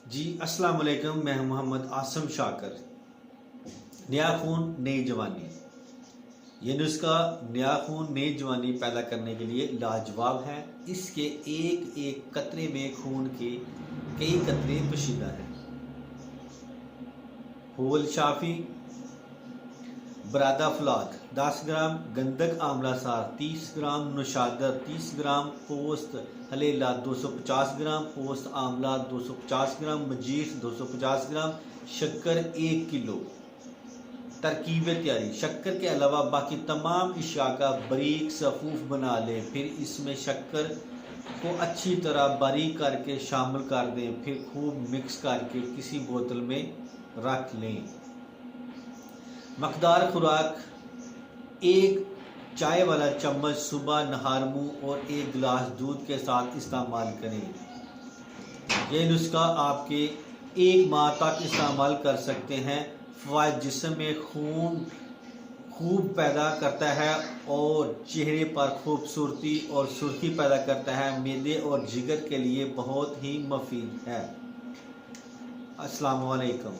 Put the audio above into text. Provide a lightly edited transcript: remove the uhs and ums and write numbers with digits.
जी अस्सलाम वालेकुम। मैं हूं मोहम्मद आसम शाकर। नया खून नई जवानी, ये नुस्खा नया खून नई जवानी पैदा करने के लिए लाजवाब है। इसके एक एक कतरे में खून के कई कतरे पोशीदा हैं। होल शाफी, बरादा फलाद 10 ग्राम, गंधक आंवला सार 30 ग्राम, नुशादर 30 ग्राम, पोस्त हलेला 250 ग्राम, पोस्त आंवला 250 ग्राम, मजीठ 250 ग्राम, शक्कर 1 किलो। तरकीब तैयारी: शक्कर के अलावा बाकी तमाम अशिया का बारीक सफूफ बना लें। फिर इसमें शक्कर को अच्छी तरह बारीक करके शामिल कर दें। फिर खूब मिक्स करके किसी बोतल में रख लें। मकदार खुराक: 1 चाय वाला चम्मच सुबह नहार मुंह और 1 गिलास दूध के साथ इस्तेमाल करें। यह नुस्खा आपके 1 माह तक इस्तेमाल कर सकते हैं। फ़वाइद: जिस्म में खून खूब पैदा करता है और चेहरे पर खूबसूरती और सुर्खी पैदा करता है। मैदे और जिगर के लिए बहुत ही मुफीद है। अस्सलाम वालेकुम।